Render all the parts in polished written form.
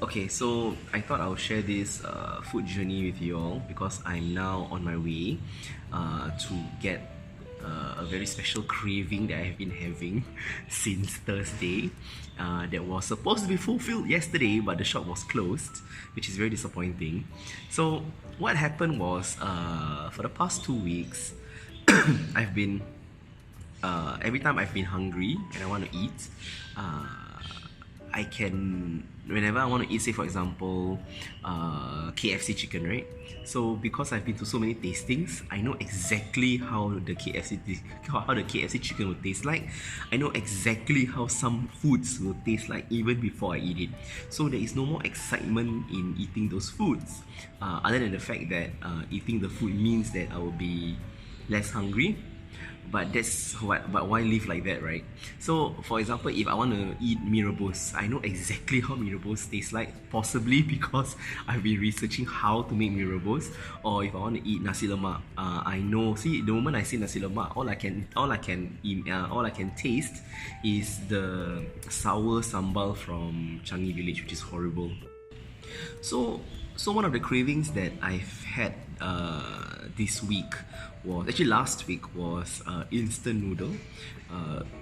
Okay, so I thought I'll share this food journey with you all because I'm now on my way to get a very special craving that I have been having since Thursday. That was supposed to be fulfilled yesterday, but the shop was closed, which is very disappointing. So, what happened was for the past 2 weeks, I've been every time I've been hungry and I want to eat, I can whenever I want to eat, say for example, KFC chicken, right? So because I've been to so many tastings, I know exactly how the KFC chicken will taste like. I know exactly how some foods will taste like even before I eat it. So there is no more excitement in eating those foods, other than the fact that eating the food means that I will be less hungry, but why live like that, right? So for example, if I want to eat mee rebus, I know exactly how mee rebus tastes like, possibly because I've been researching how to make mee rebus. Or if I want to eat nasi lemak, I know, see, the moment I say nasi lemak, all I can taste is the sour sambal from Changi Village, which is horrible. So one of the cravings that I've had this week was actually last week was instant noodle.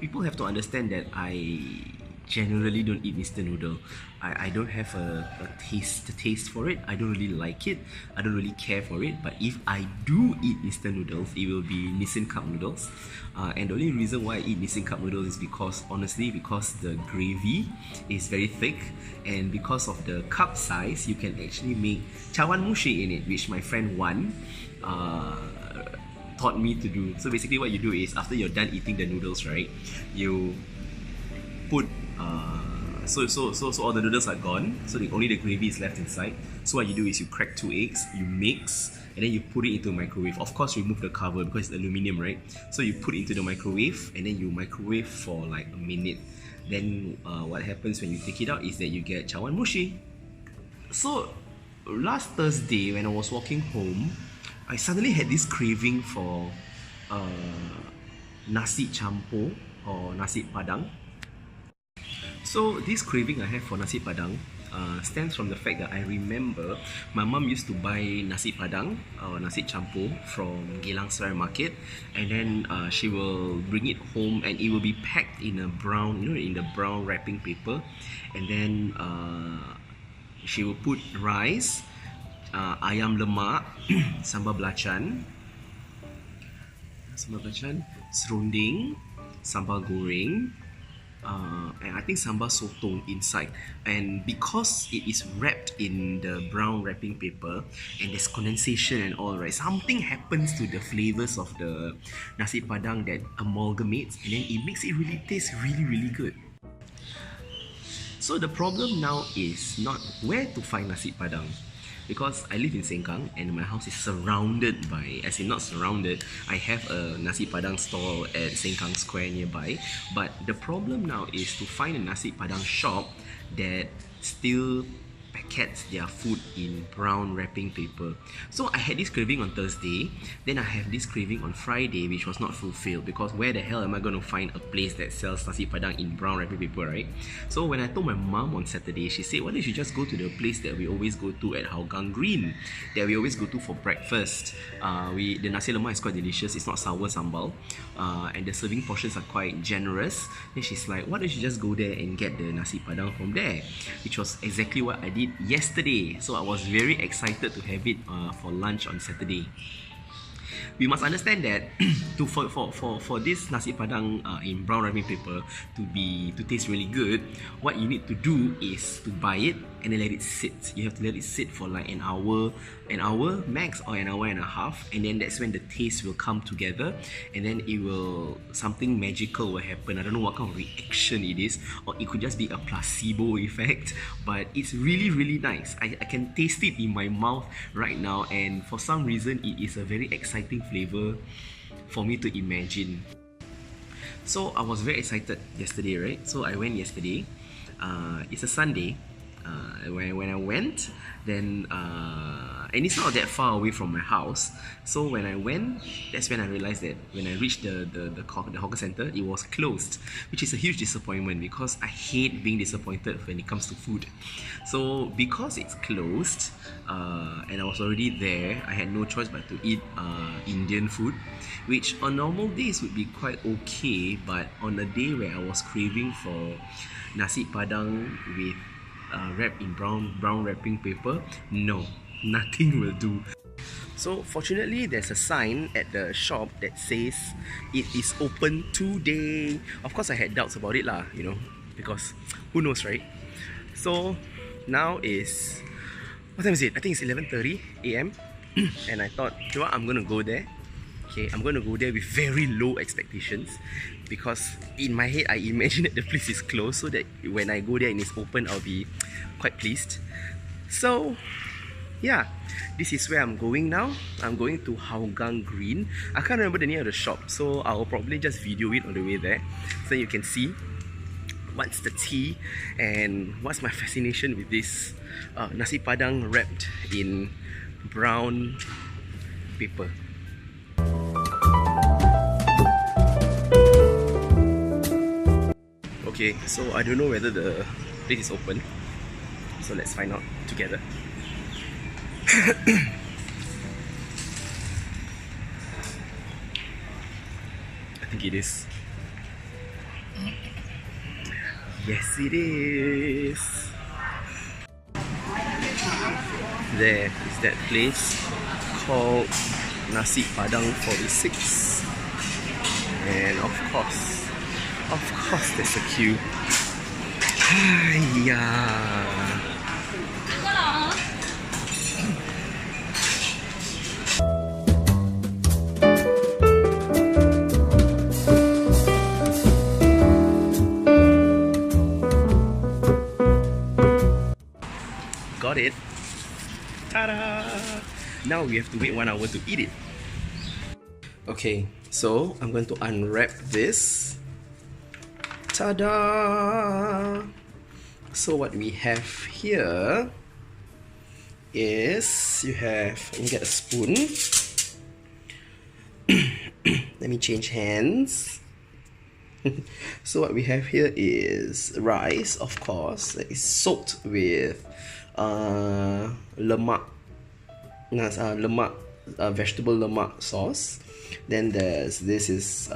People have to understand that I generally don't eat instant noodle. I don't have a taste for it. I don't really like it. I don't really care for it. But if I do eat instant noodles, it will be Nissin cup noodles. And the only reason why I eat Nissin cup noodles is because the gravy is very thick, and because of the cup size, you can actually make cawan mushi in it, which my friend Wan taught me to do. So basically what you do is, after you're done eating the noodles, right, you put so all the noodles are gone, so only the gravy is left inside. So what you do is you crack 2 eggs, you mix, and then you put it into a microwave. Of course, remove the cover because it's aluminium, right? So you put it into the microwave, and then you microwave for like a minute. Then what happens when you take it out is that you get cawan mushi. So last Thursday when I was walking home, I suddenly had this craving for Nasi Campor or Nasi Padang. So this craving I have for Nasi Padang stems from the fact that I remember my mum used to buy Nasi Padang or Nasi Campur from Geylang Serai Market, and then she will bring it home, and it will be packed in a brown, in the brown wrapping paper, and then she will put rice, ayam lemak, sambal belacan, serunding, sambal goreng, and I think sambal sotong inside. And because it is wrapped in the brown wrapping paper and there's condensation and all, right, something happens to the flavors of the Nasi Padang that amalgamates, and then it makes it really taste really good. So the problem now is not where to find Nasi Padang, because I live in Sengkang and my house is surrounded by, as in not surrounded, I have a Nasi Padang stall at Sengkang Square nearby. But the problem now is to find a Nasi Padang shop that still packets their food in brown wrapping paper. So I had this craving on Thursday, then I have this craving on Friday, which was not fulfilled, because where the hell am I going to find a place that sells Nasi Padang in brown wrapping paper, right? So when I told my mom on Saturday, she said, why don't you just go to the place that we always go to at Hougang Green, that we always go to for breakfast. The nasi lemak is quite delicious, it's not sour sambal, and the serving portions are quite generous. Then she's like, why don't you just go there and get the Nasi Padang from there, which was exactly what I did yesterday. So I was very excited to have it for lunch on Saturday. We must understand that for this Nasi Padang in brown wrapping paper to taste really good, what you need to do is to buy it and then let it sit. You have to let it sit for like an hour max, or an hour and a half, and then that's when the taste will come together, and then something magical will happen. I don't know what kind of reaction it is, or it could just be a placebo effect, but it's really nice. I can taste it in my mouth right now, and for some reason it is a very exciting flavor for me to imagine. So I was very excited yesterday, right? So I went yesterday. It's a Sunday. when I went, then and it's not that far away from my house. So when I went, that's when I realized that when I reached the hawker center, it was closed, which is a huge disappointment because I hate being disappointed when it comes to food. So because it's closed, and I was already there, I had no choice but to eat Indian food, which on normal days would be quite okay, but on a day where I was craving for Nasi Padang with wrapped in brown wrapping paper, no, nothing will do. So fortunately, there's a sign at the shop that says it is open today. Of course, I had doubts about it lah, you know, because who knows, right? So now is, what time is it? I think it's 11:30 a.m. and I thought, you know what, I'm gonna go there. Okay, I'm gonna go there with very low expectations because in my head I imagine that the place is closed, so that when I go there and it's open, I'll be quite pleased. So yeah, this is where I'm going now. I'm going to Hougang Green. I can't remember the name of the shop, so I'll probably just video it on the way there so you can see what's the tea and what's my fascination with this Nasi Padang wrapped in brown paper. Okay, so I don't know whether the place is open, so let's find out together. I think it is. Yes, it is. There is that place called Nasi Padang 46, and of course there's a queue. Hiya. Got it. Ta-da! Now we have to wait 1 hour to eat it. Okay, so I'm going to unwrap this. Ta-da! So what we have here is, you have, let me get a spoon. Let me change hands. So what we have here is rice, of course, that is soaked with lemak, vegetable lemak sauce. Then this is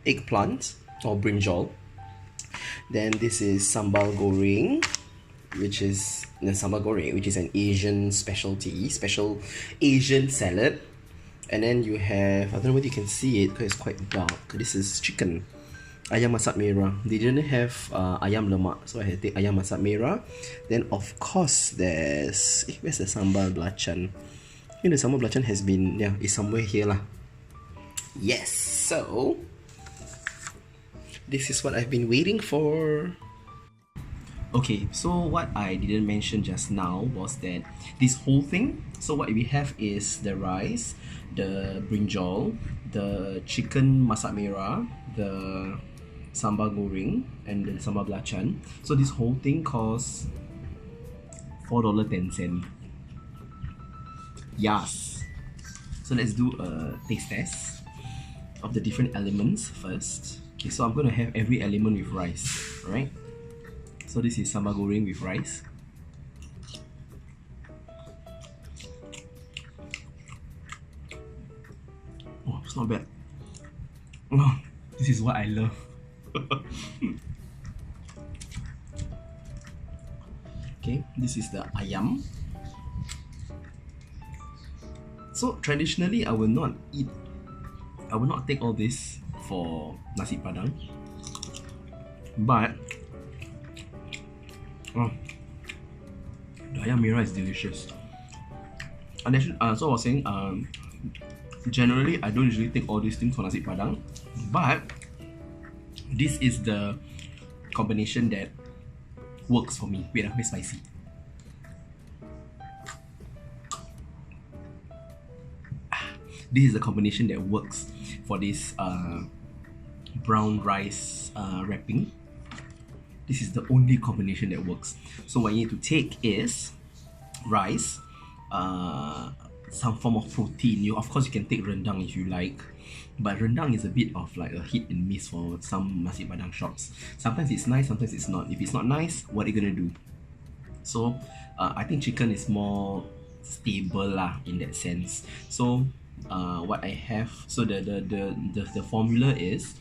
eggplant or brinjal. Then this is sambal goreng, which is an Asian special Asian salad. And then you have, I don't know whether you can see it because it's quite dark. This is chicken, ayam masak merah. They didn't have ayam lemak, so I had to take ayam masak merah. Then of course there's, where's the sambal belacan? I think the sambal belacan has been, yeah, it's somewhere here lah. Yes, so this is what I've been waiting for. Okay, so what I didn't mention just now was that this whole thing, so what we have is the rice, the brinjal, the chicken masak merah, the sambal goreng, and the sambal belacan. So this whole thing costs $4.10. Yes. So let's do a taste test of the different elements first. Okay, so I'm going to have every element with rice, alright? So this is sambal goreng with rice. Oh, it's not bad. Oh, this is what I love. Okay, this is the ayam. So traditionally, I will not take all this for Nasi Padang, but the ayam merah is delicious. And actually, so I was saying, generally I don't usually take all these things for Nasi Padang, but this is the combination that works for me. Wait, very spicy. This is the combination that works for this brown rice wrapping. this is the only combination that works. So what you need to take is rice, some form of protein. You, of course, you can take rendang if you like, but rendang is a bit of like a hit and miss for some Nasi Padang shops. Sometimes it's nice, sometimes it's not. If it's not nice, what are you gonna do? So I think chicken is more stable lah in that sense. So what I have, so the formula is,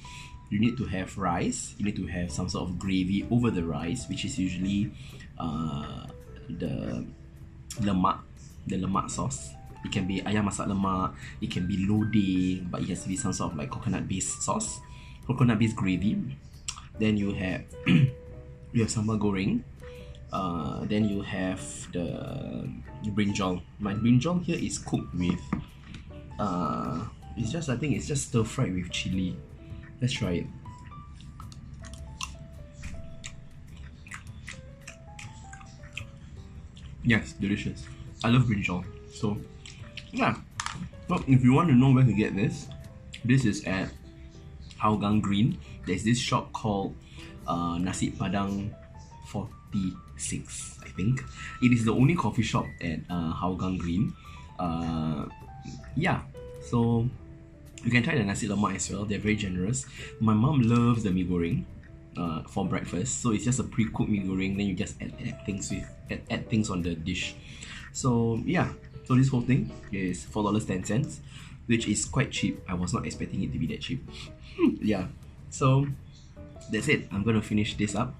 you need to have rice, you need to have some sort of gravy over the rice, which is usually the lemak sauce. It can be ayam masak lemak, it can be lodeh, but it has to be some sort of like coconut based sauce, coconut based gravy. Then you have you have sambal goreng. Then you have the brinjal. My brinjal here is cooked with it's just, I think it's just stir fried with chili. Let's try it. Yes, delicious. I love brinjal. So yeah, well, if you want to know where to get this, this is at Hougang Green. There's this shop called Nasi Padang 46, I think. It is the only coffee shop at Hougang Green. Yeah, so you can try the nasi lemak as well. They're very generous. My mom loves the mee goreng for breakfast, so it's just a pre-cooked mee goreng. Then you just add things on the dish. So yeah, so this whole thing is $4.10, which is quite cheap. I was not expecting it to be that cheap. Yeah, so that's it. I'm gonna finish this up.